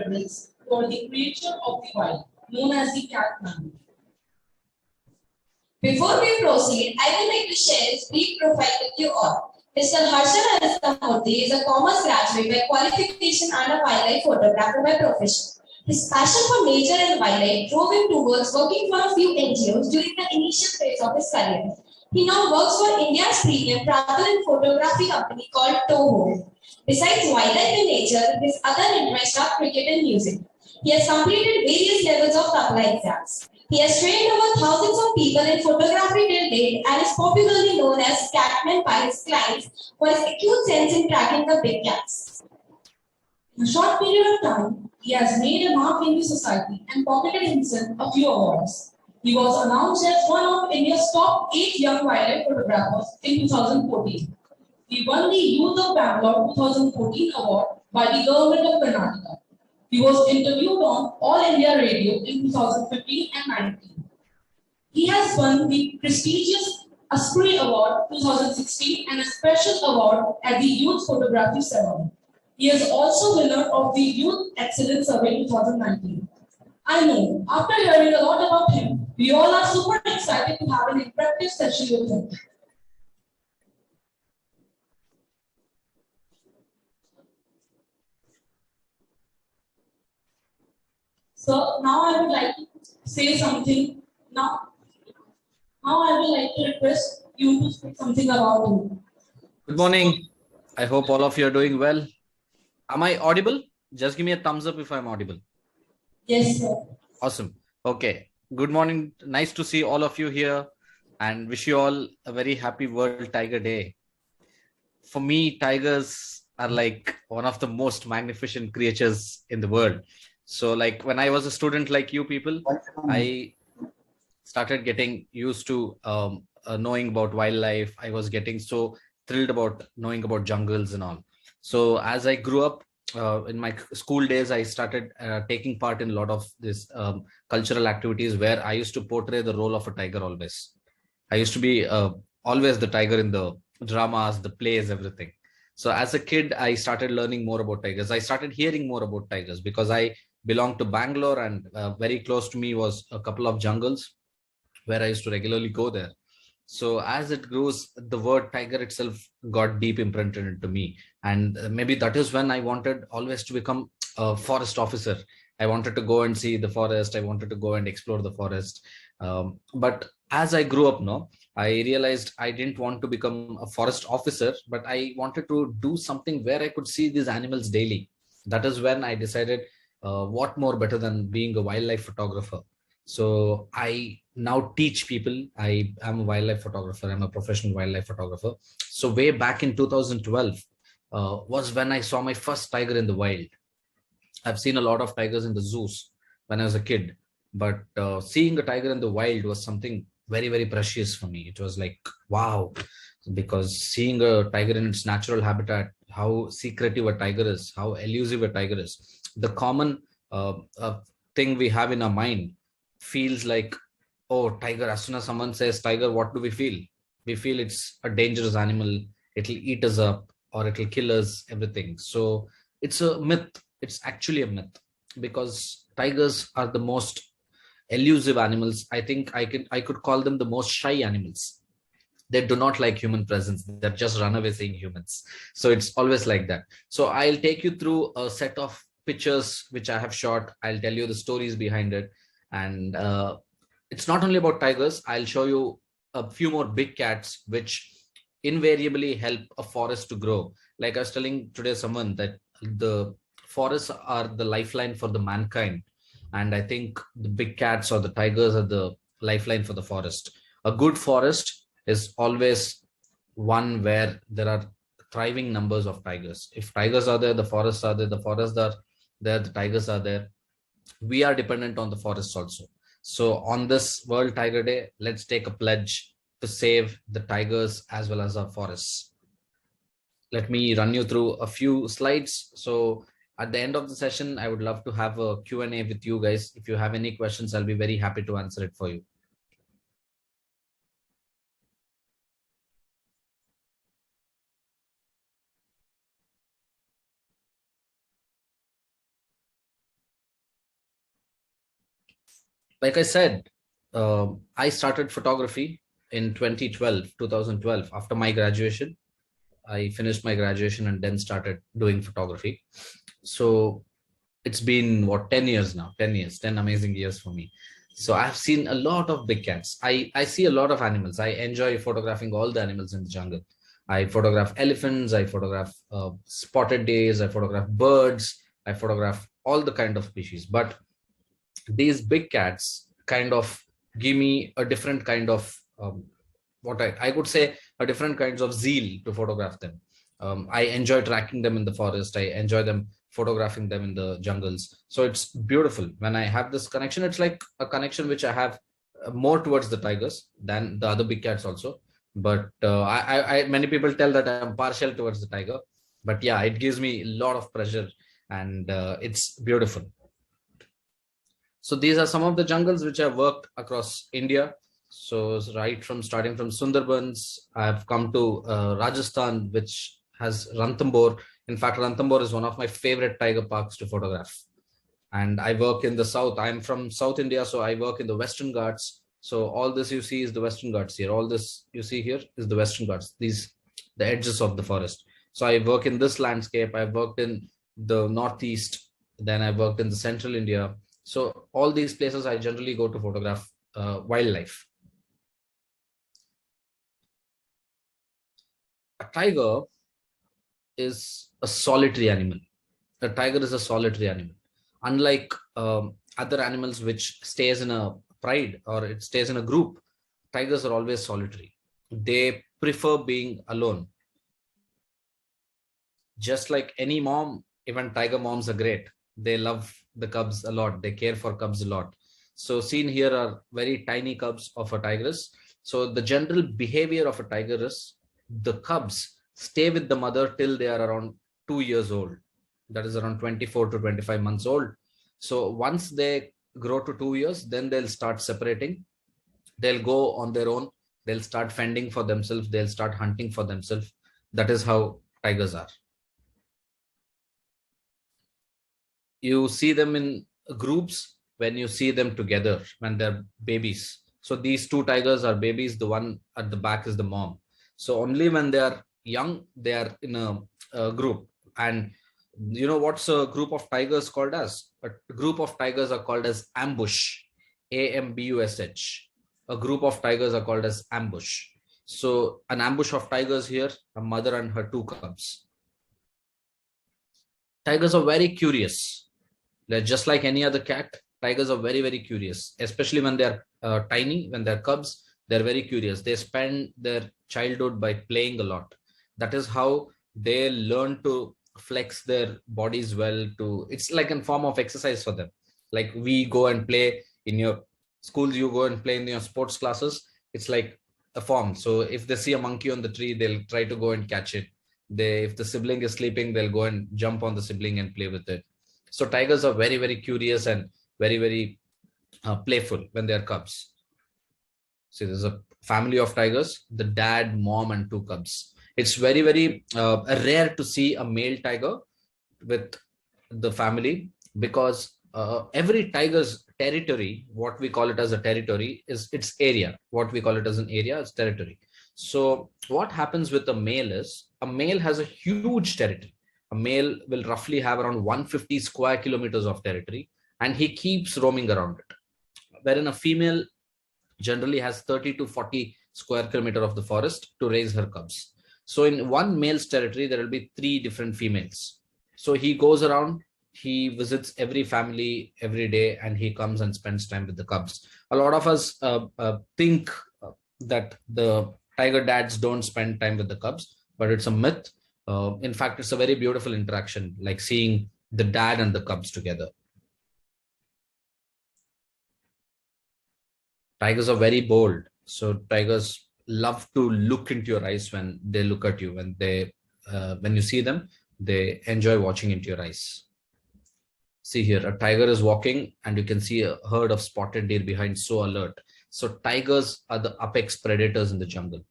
reverence for the creature of the wild, known as the CATMAN. Before we proceed, I would like to share his brief profile with you all. Mr. Harsha Narasimhamurthy is a commerce graduate by qualification and a wildlife photographer by profession. His passion for nature and wildlife drove him towards working for a few NGOs during the initial phase of his career. He now works for India's premium travel and photography company called Toho. Besides wildlife and nature, his other interests are cricket and music. He has completed various levels of tabla exams. He has trained over thousands of people in photography till date and is popularly known as CATMAN by his clients for his acute sense in tracking the big cats. In a short period of time, he has made a mark in the society and pocketed himself a few awards. He was announced as one of India's top 8 young wildlife photographers in 2014. He won the Youth of Bangalore 2014 award by the government of Karnataka. He was interviewed on All India Radio in 2015 and 19. He has won the prestigious Asprey Award 2016 and a special award at the Youth Photography Ceremony. He is also winner of the Youth Excellence Survey 2019. I know, after hearing a lot about him, we all are super excited to have an interactive session with him. So now I would like to say something. Now I would like to request you to speak something about him. Good morning. I hope all of you are doing well. Am I audible? Just give me a thumbs up if I'm audible. Yes, sir. Awesome. Okay. Good morning. Nice to see all of you here and wish you all a very happy World Tiger Day. For me, tigers are like one of the most magnificent creatures in the world. So like when I was a student like you people, I started getting used to knowing about wildlife. I was getting so thrilled about knowing about jungles and all. So as I grew up in my school days, I started taking part in a lot of this cultural activities where I used to portray the role of a tiger always. I used to be always the tiger in the dramas, the plays, everything. So as a kid, I started learning more about tigers. I started hearing more about tigers because I belonged to Bangalore, and very close to me was a couple of jungles where I used to regularly go there. So as it grows, the word tiger itself got deep imprinted into me. And maybe that is when I wanted always to become a forest officer. I wanted to go and see the forest. I wanted to go and explore the forest. But as I grew up now, I realized I didn't want to become a forest officer, but I wanted to do something where I could see these animals daily. That is when I decided what more better than being a wildlife photographer. So I now teach people. I am a wildlife photographer. I'm a professional wildlife photographer. So way back in 2012 was when I saw my first tiger in the wild. I've seen a lot of tigers in the zoos when I was a kid, but seeing a tiger in the wild was something very, very precious for me. It was like, wow, because seeing a tiger in its natural habitat, how secretive a tiger is, how elusive a tiger is. The common thing we have in our mind feels like, oh, tiger. As soon as someone says tiger, what do we feel? We feel it's a dangerous animal. It'll eat us up or it'll kill us, everything. So it's a myth. It's actually a myth because tigers are the most elusive animals. I think I could call them the most shy animals. They do not like human presence. They're just run away seeing humans. So it's always like that. So I'll take you through a set of pictures which I have shot. I'll tell you the stories behind it. And it's not only about tigers. I'll show you a few more big cats which invariably help a forest to grow. Like I was telling today someone that the forests are the lifeline for the mankind. And I think the big cats or the tigers are the lifeline for the forest. A good forest is always one where there are thriving numbers of tigers. If tigers are there, the forests are there. The forests are there, the tigers are there. We are dependent on the forests also. So on this World Tiger Day, let's take a pledge to save the tigers as well as our forests. Let me run you through a few slides. So at the end of the session, I would love to have a Q&A with you guys. If you have any questions, I'll be very happy to answer it for you. like I said, I started photography in 2012 after my graduation. I finished my graduation and then started doing photography. So it's been what, 10 years now, 10 years, 10 amazing years for me. So I've seen a lot of big cats. I see a lot of animals. I enjoy photographing all the animals in the jungle. I photograph elephants, I photograph spotted deers, I photograph birds, I photograph all the kind of species. But these big cats kind of give me a different kind of what I could say, a different kinds of zeal to photograph them. I enjoy tracking them in the forest. I enjoy them photographing them in the jungles. So it's beautiful when I have this connection. It's like a connection which I have more towards the tigers than the other big cats also. But many people tell that I'm partial towards the tiger. But yeah, it gives me a lot of pleasure, and it's beautiful. So these are some of the jungles which I've worked across India. So right from starting from Sundarbans, I've come to Rajasthan, which has Ranthambore. In fact, Ranthambore is one of my favorite tiger parks to photograph. And I work in the south. I'm from South India, so I work in the Western Ghats. So all this you see is the Western Ghats here. All this you see here is the Western Ghats. These the edges of the forest. So I work in this landscape. I've worked in the Northeast. Then I worked in the Central India. So all these places I generally go to photograph wildlife. A tiger is a solitary animal. A tiger is a solitary animal. Unlike other animals which stays in a pride or it stays in a group, tigers are always solitary. They prefer being alone. Just like any mom, even tiger moms are great. They love the cubs a lot. They care for cubs a lot. So seen here are very tiny cubs of a tigress. So the general behavior of a tiger is the cubs stay with the mother till they are around 2 years old. That is around 24 to 25 months old. So once they grow to 2 years, then they'll start separating. They'll go on their own. They'll start fending for themselves. They'll start hunting for themselves. That is how tigers are. You see them in groups when you see them together when they're babies. So these two tigers are babies. The one at the back is the mom. So only when they are young, they are in a group. And you know what's a group of tigers called as? A group of tigers are called as ambush. AMBUSH. A group of tigers are called as ambush. So an ambush of tigers here, a mother and her two cubs. Tigers are very curious. They're just like any other cat. Tigers are very, very curious, especially when they're tiny, when they're cubs, they're very curious. They spend their childhood by playing a lot. That is how they learn to flex their bodies well. It's like a form of exercise for them. Like we go and play in your schools, you go and play in your sports classes. It's like a form. So if they see a monkey on the tree, they'll try to go and catch it. If the sibling is sleeping, they'll go and jump on the sibling and play with it. So tigers are very, very curious and very, very playful when they're cubs. See, there's a family of tigers, the dad, mom, and two cubs. It's very, very rare to see a male tiger with the family because every tiger's territory, what we call it as a territory, is its area. What we call it as an area is territory. So what happens with a male is a male has a huge territory. A male will roughly have around 150 square kilometers of territory, and he keeps roaming around it. Wherein a female generally has 30 to 40 square kilometer of the forest to raise her cubs. So in one male's territory, there will be 3 different females. So he goes around, he visits every family every day, and he comes and spends time with the cubs. A lot of us think that the tiger dads don't spend time with the cubs, but it's a myth. In fact, it's a very beautiful interaction, like seeing the dad and the cubs together. Tigers are very bold. So tigers love to look into your eyes when they look at you. When you see them, they enjoy watching into your eyes. See here, a tiger is walking and you can see a herd of spotted deer behind, so alert. So tigers are the apex predators in the jungle.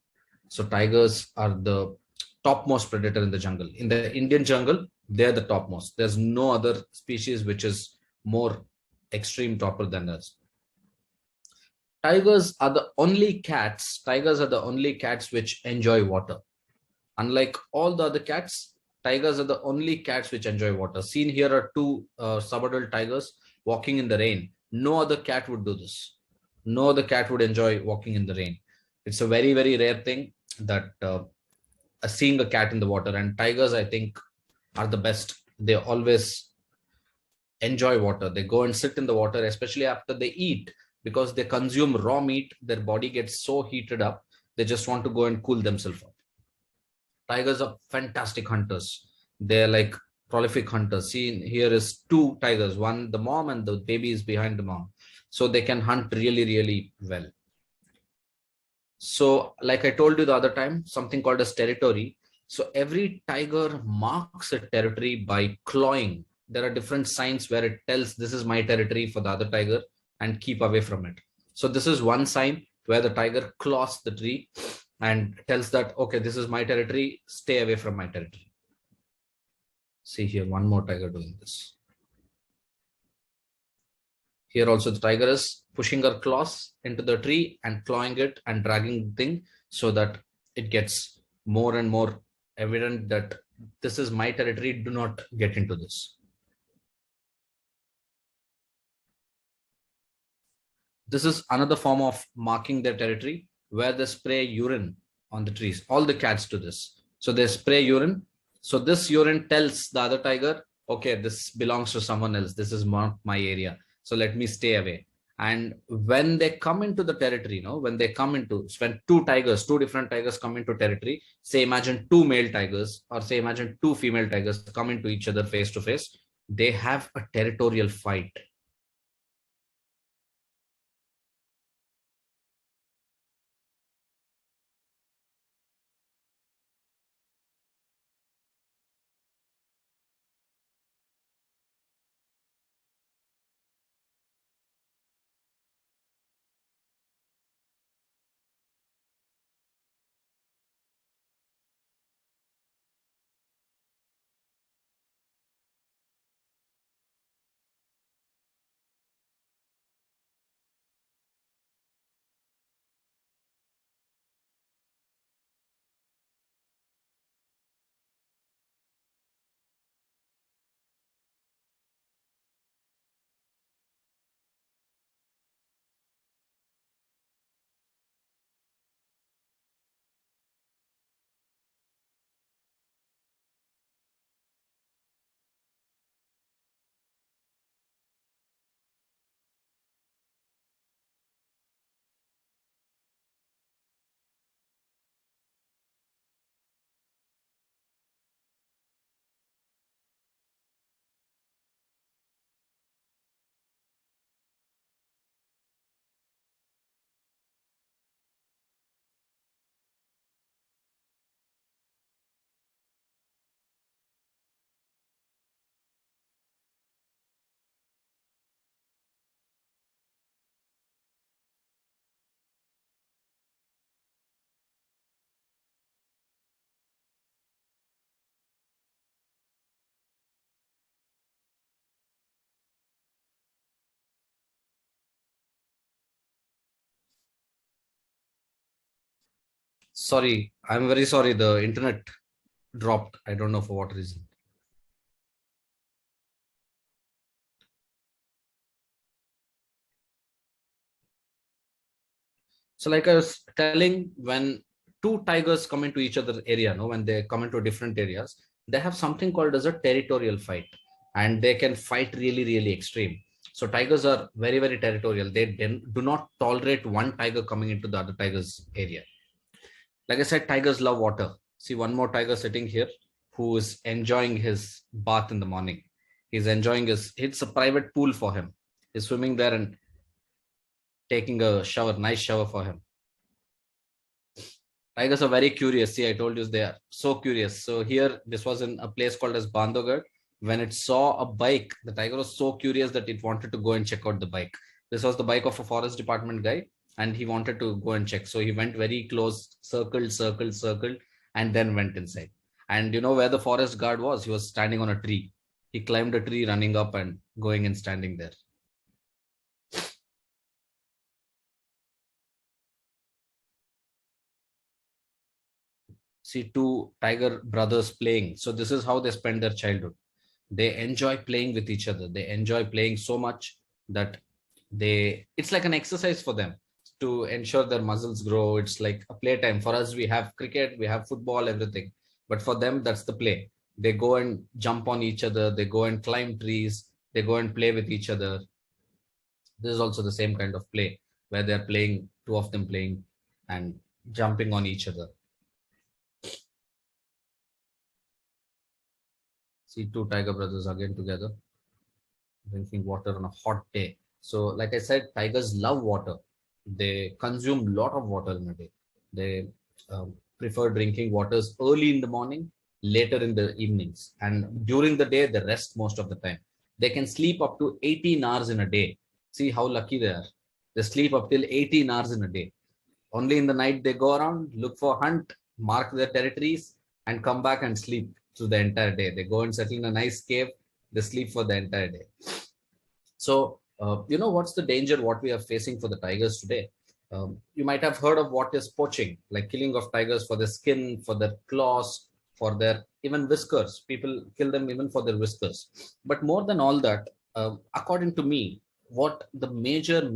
So tigers are the topmost predator in the jungle. In the Indian jungle, they're the topmost. There's no other species which is more extreme topper than us. Tigers are the only cats. Tigers are the only cats which enjoy water. Unlike all the other cats, tigers are the only cats which enjoy water. Seen here are two subadult tigers walking in the rain. No other cat would do this. No other cat would enjoy walking in the rain. It's a very, very rare thing that seeing a cat in the water. And tigers, I think, are the best. They always enjoy water. They go and sit in the water, especially after they eat, because they consume raw meat. Their body gets so heated up, they just want to go and cool themselves up. Tigers are fantastic hunters. They're like prolific hunters. See, here is two tigers, one the mom and the baby is behind the mom. So they can hunt really, really well. So like I told you the other time, something called as territory. So every tiger marks a territory by clawing. There are different signs where it tells this is my territory for the other tiger and keep away from it. So this is one sign where the tiger claws the tree and tells that, okay, this is my territory, stay away from my territory. See here, one more tiger doing this. Here also the tiger is pushing her claws into the tree and clawing it and dragging the thing so that it gets more and more evident that this is my territory, do not get into this. This is another form of marking their territory where they spray urine on the trees. All the cats do this. So they spray urine. So this urine tells the other tiger, okay, this belongs to someone else. This is not my area. So let me stay away. And when they come into the territory, when two different tigers come into territory, say imagine two male tigers or say imagine two female tigers come into each other face to face, they have a territorial fight. Sorry, I'm very sorry. The internet dropped. I don't know for what reason. So like I was telling, when two tigers come into each other's area, when they come into different areas, they have something called as a territorial fight, and they can fight really, really extreme. So tigers are very, very territorial. They do not tolerate one tiger coming into the other tiger's area. Like I said, tigers love water. See one more tiger sitting here who is enjoying his bath in the morning. He's enjoying it's a private pool for him. He's swimming there and taking a shower, nice shower for him. Tigers are very curious. See, I told you they are so curious. So here, this was in a place called as Bandhavgarh. When it saw a bike, the tiger was so curious that it wanted to go and check out the bike. This was the bike of a forest department guy, and he wanted to go and check. So he went very close, circled, and then went inside. And you know where the forest guard was? He was standing on a tree. He climbed a tree, running up and going and standing there. see two tiger brothers playing. So this is how they spend their childhood. They enjoy playing with each other. They enjoy playing so much that it's like an exercise for them to ensure their muscles grow. It's like a playtime. For us, we have cricket, we have football, everything. But for them, that's the play. They go and jump on each other. They go and climb trees. They go and play with each other. This is also the same kind of play where they're playing, two of them playing and jumping on each other. See two tiger brothers again together, drinking water on a hot day. So like I said, tigers love water. They consume a lot of water in a day. They prefer drinking waters early in the morning, later in the evenings, and during the day they rest most of the time. They can sleep up to 18 hours in a day. See how lucky they are. They sleep up till 18 hours in a day. Only in the night they go around, look for hunt, mark their territories, and come back and sleep through the entire day. They go and settle in a nice cave. They sleep for the entire day. So, what's the danger what we are facing for the tigers today? You might have heard of what is poaching, like killing of tigers for their skin, for their claws, for their even whiskers. People kill them even for their whiskers. But more than all that, according to me, what the major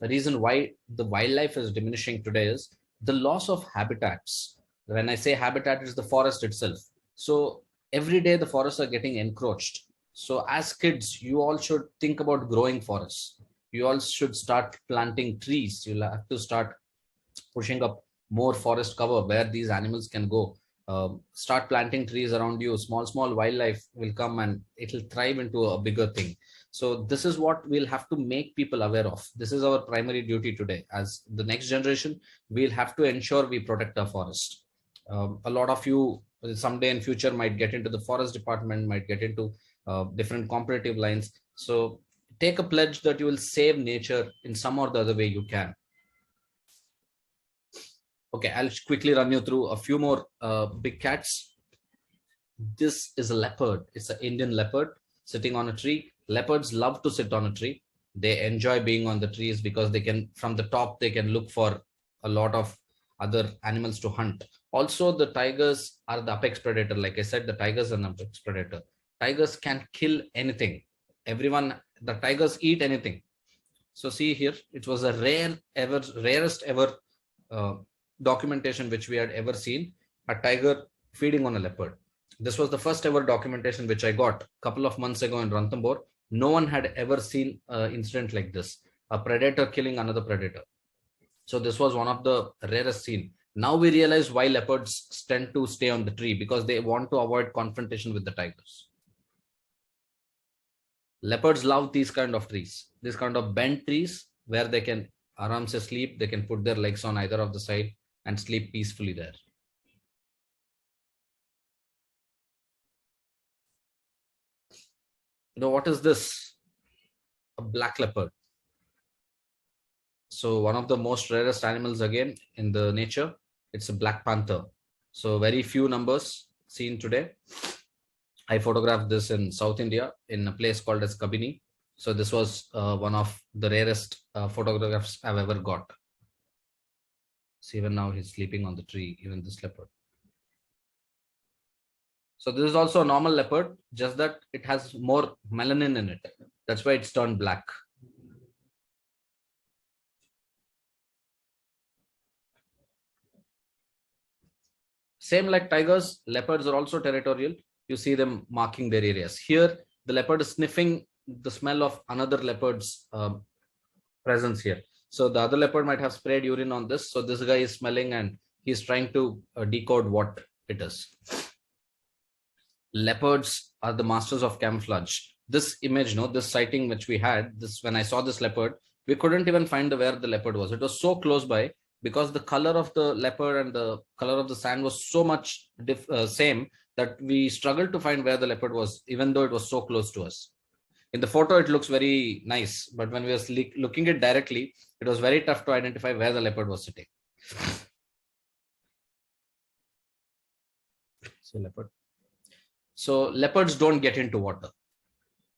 reason why the wildlife is diminishing today is the loss of habitats. When I say habitat, it's the forest itself. So every day the forests are getting encroached. So as kids, you all should think about growing forests. You all should start planting trees. You'll have to start pushing up more forest cover where these animals can go. Start planting trees around you. Small wildlife will come and it will thrive into a bigger thing. So this is what we'll have to make people aware of. This is our primary duty today. As the next generation, we'll have to ensure we protect our forest. A lot of you someday in future might get into the forest department, might get into different competitive lines. So take a pledge that you will save nature in some or the other way you can. Okay, I'll quickly run you through a few more big cats. This is a leopard. It's an Indian leopard sitting on a tree. Leopards love to sit on a tree. They enjoy being on the trees because they can, from the top, they can look for a lot of other animals to hunt. Also, the tigers are the apex predator. Like I said, the tigers are an apex predator. Tigers can kill anything. The tigers eat anything. So see here, it was a rarest ever documentation which we had ever seen, a tiger feeding on a leopard. This was the first ever documentation which I got a couple of months ago in Ranthambore. No one had ever seen an incident like this, a predator killing another predator. So this was one of the rarest scene. Now we realize why leopards tend to stay on the tree, because they want to avoid confrontation with the tigers. Leopards love these kind of trees, these kind of bent trees where they can aram se sleep. They can put their legs on either of the side and sleep peacefully there. What is this? A black leopard. So one of the most rarest animals again in the nature. It's a black panther. So very few numbers seen today. I photographed this in South India in a place called as Kabini. So this was one of the rarest photographs I've ever got. See, even now he's sleeping on the tree, even this leopard. So this is also a normal leopard, just that it has more melanin in it. That's why it's turned black. Same like tigers, leopards are also territorial. You see them marking their areas. Here, the leopard is sniffing the smell of another leopard's presence here. So the other leopard might have sprayed urine on this. So this guy is smelling and he's trying to decode what it is. Leopards are the masters of camouflage. This image, this sighting which we had, when I saw this leopard, we couldn't even find where the leopard was. It was so close by, because the color of the leopard and the color of the sand was so much same that we struggled to find where the leopard was, even though it was so close to us. In the photo, it looks very nice, but when we were looking at it directly, it was very tough to identify where the leopard was sitting. So leopard. So leopards don't get into water.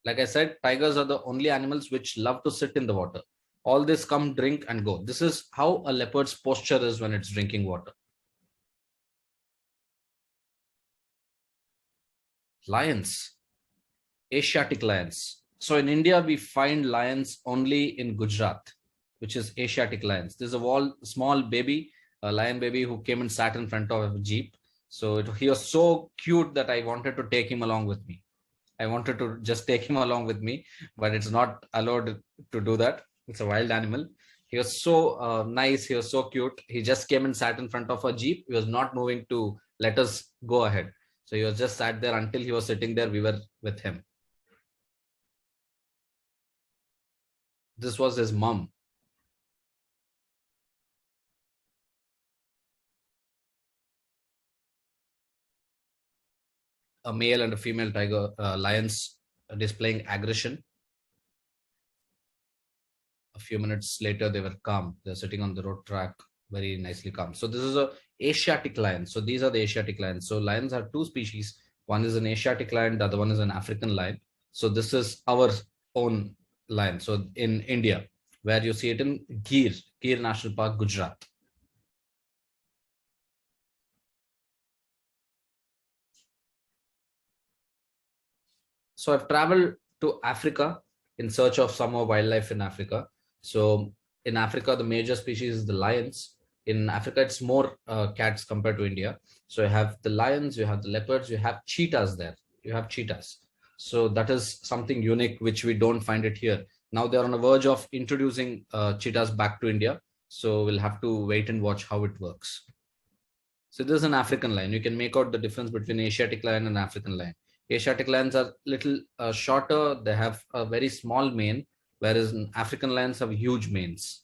Like I said, tigers are the only animals which love to sit in the water. All this come, drink and go. This is how a leopard's posture is when it's drinking water. Lions, Asiatic lions. So in India, we find lions only in Gujarat, which is Asiatic lions. There's a small baby, a lion baby who came and sat in front of a jeep. So he was so cute that I wanted to take him along with me. I wanted to just take him along with me, but it's not allowed to do that. It's a wild animal. He was so nice. He was so cute. He just came and sat in front of a jeep. He was not moving to let us go ahead. So he was just sat there until he was sitting there. We were with him. This was his mom. A male and a female tiger, lions displaying aggression. A few minutes later, they were calm. They're sitting on the road track, very nicely calm. So this is a Asiatic lion. So these are the Asiatic lions. So lions are two species. One is an Asiatic lion, the other one is an African lion. So this is our own lion. So in India, where you see it in Gir National Park, Gujarat. So I've traveled to Africa in search of some more wildlife in Africa. So in Africa, the major species is the lions. In Africa, it's more cats compared to India. So you have the lions, you have the leopards, you have cheetahs there. You have cheetahs. So that is something unique, which we don't find it here. Now they're on the verge of introducing cheetahs back to India. So we'll have to wait and watch how it works. So this is an African lion. You can make out the difference between Asiatic lion and African lion. Asiatic lions are little shorter. They have a very small mane, whereas African lions have huge manes.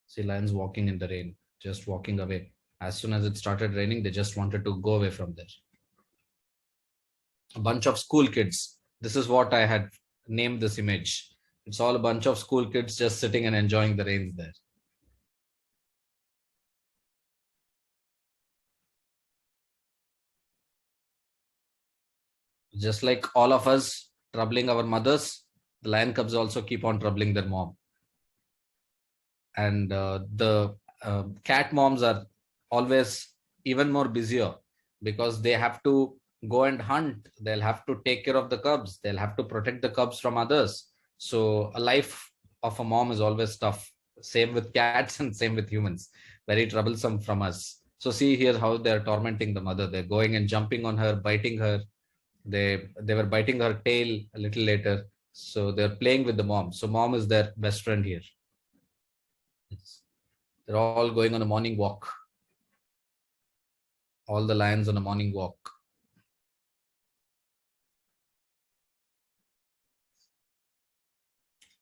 See lions walking in the rain, just walking away. As soon as it started raining, they just wanted to go away from there. A bunch of school kids. This is what I had named this image. It's all a bunch of school kids just sitting and enjoying the rains there. Just like all of us troubling our mothers, the lion cubs also keep on troubling their mom. And the cat moms are always even more busier because they have to go and hunt. They'll have to take care of the cubs. They'll have to protect the cubs from others. So a life of a mom is always tough. Same with cats and same with humans. Very troublesome from us. So see here how they're tormenting the mother. They're going and jumping on her, biting her. They were biting her tail a little later. So they're playing with the mom. So mom is their best friend here. They're all going on a morning walk. All the lions on a morning walk.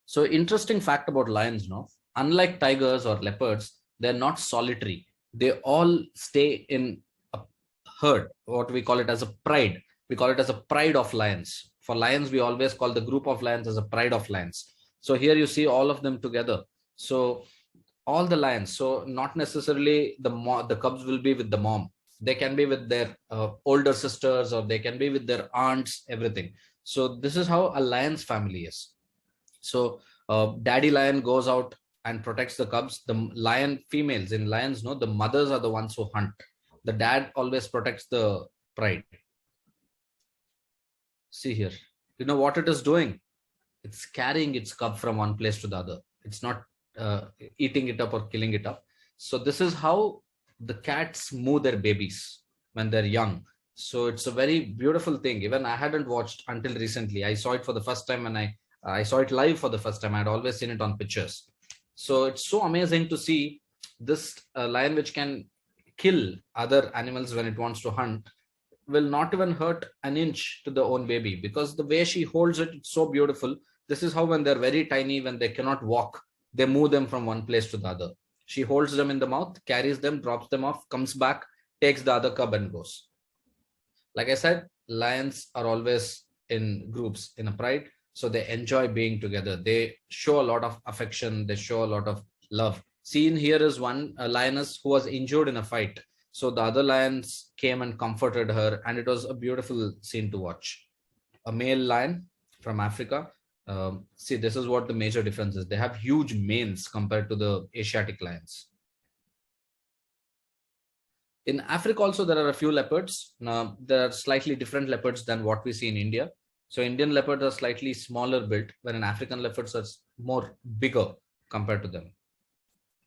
So interesting fact about lions, no? Unlike tigers or leopards, they're not solitary. They all stay in a herd, what we call it as a pride. We call it as a pride of lions. For lions, we always call the group of lions as a pride of lions. So here you see all of them together. So all the lions, so not necessarily the cubs will be with the mom. They can be with their older sisters, or they can be with their aunts, everything. So this is how a lion's family is. So daddy lion goes out and protects the cubs. The lion females in lions, no, the mothers are the ones who hunt. The dad always protects the pride. See here, you know what it is doing? It's carrying its cub from one place to the other. It's not eating it up or killing it up. So this is how the cats move their babies when they're young. So it's a very beautiful thing. Even I hadn't watched until recently. I saw it for the first time when I saw it live for the first time. I'd always seen it on pictures. So it's so amazing to see this lion, which can kill other animals when it wants to hunt, will not even hurt an inch to the own baby, because the way she holds it, it's so beautiful. This is how when they're very tiny, when they cannot walk, they move them from one place to the other. She holds them in the mouth, carries them, drops them off, comes back, takes the other cub and goes. Like I said, lions are always in groups, in a pride. So they enjoy being together. They show a lot of affection. They show a lot of love. Seen here is one lioness who was injured in a fight. So the other lions came and comforted her, and it was a beautiful scene to watch. A male lion from Africa. See, this is what the major difference is. They have huge manes compared to the Asiatic lions. In Africa also, there are a few leopards. Now, there are slightly different leopards than what we see in India. So Indian leopards are slightly smaller built, whereas African leopards are more bigger compared to them.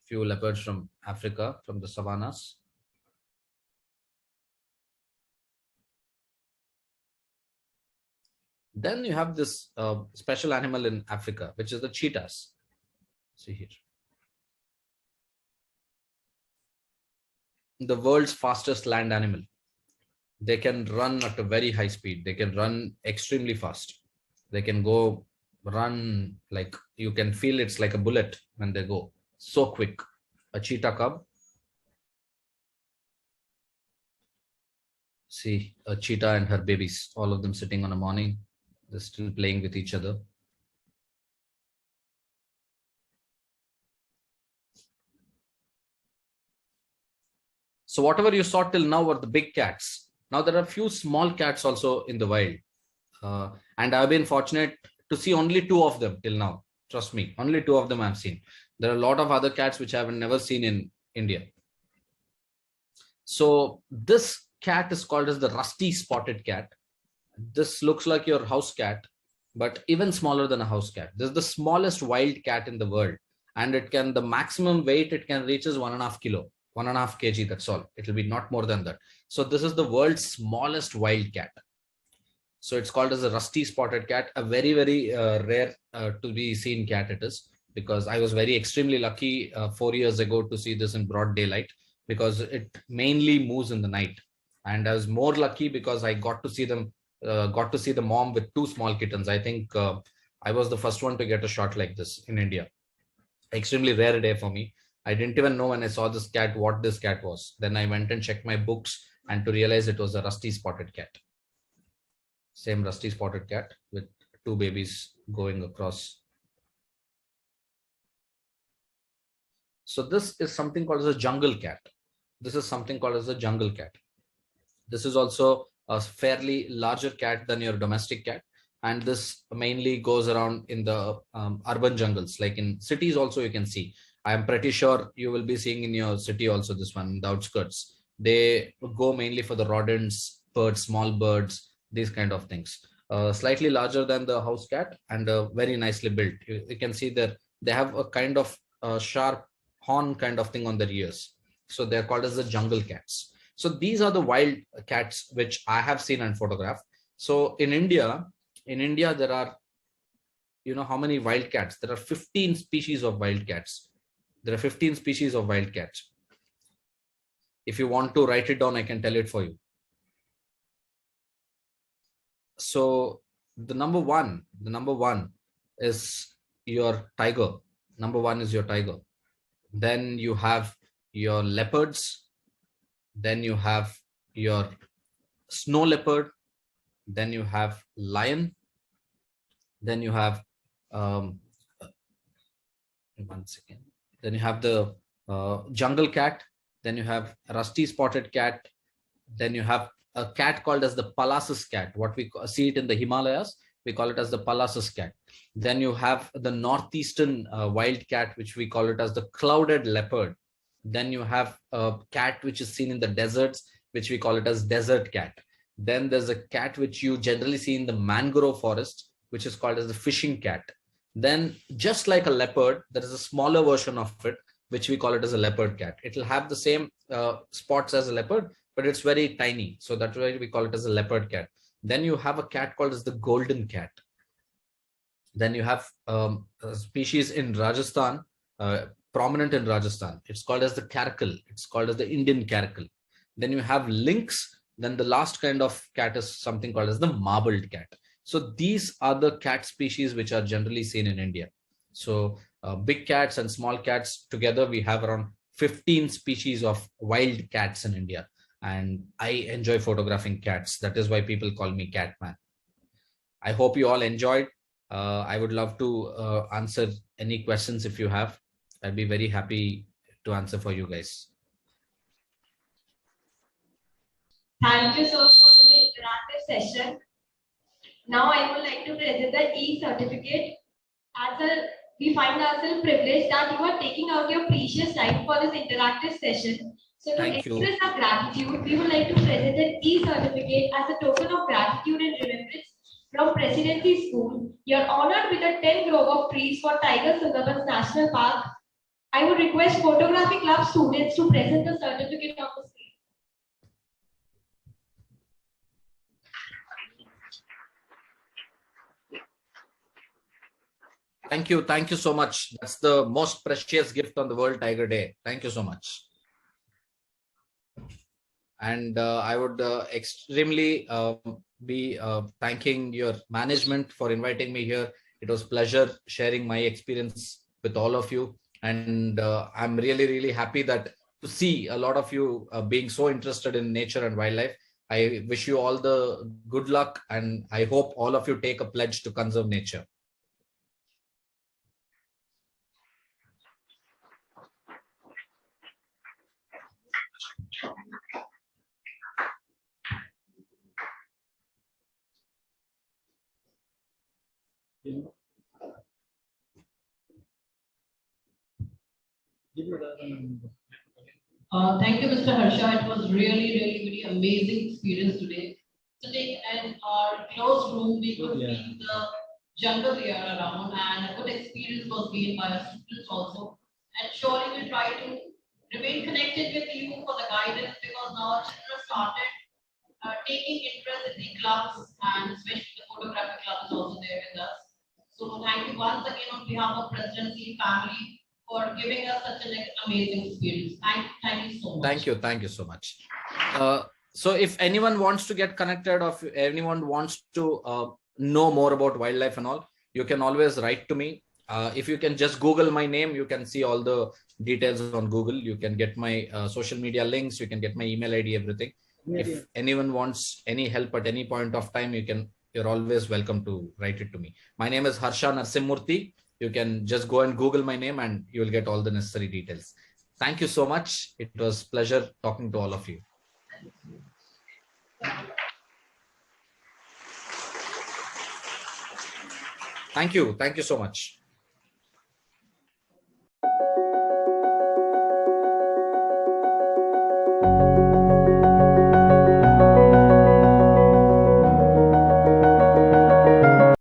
Few leopards from Africa, from the savannas. Then you have this special animal in Africa, which is the cheetahs. See here. The world's fastest land animal. They can run at a very high speed. They can run extremely fast. They can go run like you can feel it's like a bullet when they go so quick. A cheetah cub. See a cheetah and her babies, all of them sitting on a morning. They're still playing with each other. So whatever you saw till now were the big cats. Now there are a few small cats also in the wild. And I've been fortunate to see only 2 of them till now. Trust me, only 2 of them I've seen. There are a lot of other cats which I've never seen in India. So this cat is called as the rusty spotted cat. This looks like your house cat, but even smaller than a house cat. This is the smallest wild cat in the world. And it can, the maximum weight it can reach is 1.5 kilo, 1.5 kg. That's all. It will be not more than that. So this is the world's smallest wild cat. So it's called as a rusty spotted cat, a very, very rare to be seen cat it is, because I was very extremely lucky 4 years ago to see this in broad daylight, because it mainly moves in the night. And I was more lucky because I got to see them, got to see the mom with 2 small kittens. I think I was the first one to get a shot like this in India. Extremely rare day for me. I didn't even know when I saw this cat what this cat was. Then I went and checked my books and to realize it was a rusty spotted cat. Same rusty spotted cat with 2 babies going across. So this is something called as a jungle cat. This is something called as a jungle cat. This is also a fairly larger cat than your domestic cat. And this mainly goes around in the urban jungles, like in cities also you can see. I am pretty sure you will be seeing in your city also this one, the outskirts. They go mainly for the rodents, birds, small birds, these kind of things. Slightly larger than the house cat and very nicely built. You can see that they have a kind of sharp horn kind of thing on their ears. So they're called as the jungle cats. So these are the wild cats which I have seen and photographed. So in India, there are, you know how many wild cats? There are 15 species of wild cats. There are 15 species of wild cats. If you want to write it down, I can tell it for you. So the number one is your tiger. Number 1 is your tiger. Then you have your leopards. Then you have your snow leopard. Then you have lion. Then you have one second. Then you have the jungle cat. Then you have rusty spotted cat. Then you have a cat called as the Palassus cat. What we see it in the Himalayas, we call it as the Palassus cat. Then you have the northeastern wild cat, which we call it as the clouded leopard. Then you have a cat which is seen in the deserts, which we call it as desert cat. Then there's a cat which you generally see in the mangrove forest, which is called as the fishing cat. Then just like a leopard, there is a smaller version of it, which we call it as a leopard cat. It will have the same spots as a leopard, but it's very tiny. So that's why we call it as a leopard cat. Then you have a cat called as the golden cat. Then you have a species in Rajasthan, prominent in Rajasthan. It's called as the caracal. It's called as the Indian caracal. Then you have lynx. Then the last kind of cat is something called as the marbled cat. So these are the cat species which are generally seen in India. So big cats and small cats together, we have around 15 species of wild cats in India. And I enjoy photographing cats. That is why people call me Catman. I hope you all enjoyed. I would love to answer any questions if you have. I'd be very happy to answer for you guys. Thank you so much for the interactive session. Now I would like to present the e-certificate. We find ourselves privileged that you are taking out your precious time for this interactive session. So to Thank you. express our gratitude, we would like to present an e-certificate as a token of gratitude and remembrance from Presidency School. You are honored with a 10 grove of trees for Tiger Sundarbans National Park. I would request photography club students to present the certificate on the screen. Thank you so much. That's the most precious gift on the World Tiger Day. Thank you so much. And I would extremely be thanking your management for inviting me here. It was a pleasure sharing my experience with all of you. And I'm really happy that to see a lot of you being so interested in nature and wildlife. I wish you all the good luck, and I hope all of you take a pledge to conserve nature. Thank you, Mr. Harsha. It was really very amazing experience today. Sitting in our closed room, we could feel the jungle air around, and a good experience was gained by our students also. And surely we try to remain connected with you for the guidance, because now our children started taking interest in the clubs, and especially the photography club is also there with us. So thank you once again on behalf of Presidency family for giving us such an amazing experience. Thank you so much. Thank you so much. So if anyone wants to get connected, or if anyone wants to know more about wildlife and all, you can always write to me. If you can just Google my name, you can see all the details on Google. You can get my social media links, you can get my email ID, everything. If anyone wants any help at any point of time, you're always welcome to write it to me. My name is Harsha Narasimhamurthy. You can just go and Google my name and you will get all the necessary details. Thank you so much. It was a pleasure talking to all of you. Thank you so much.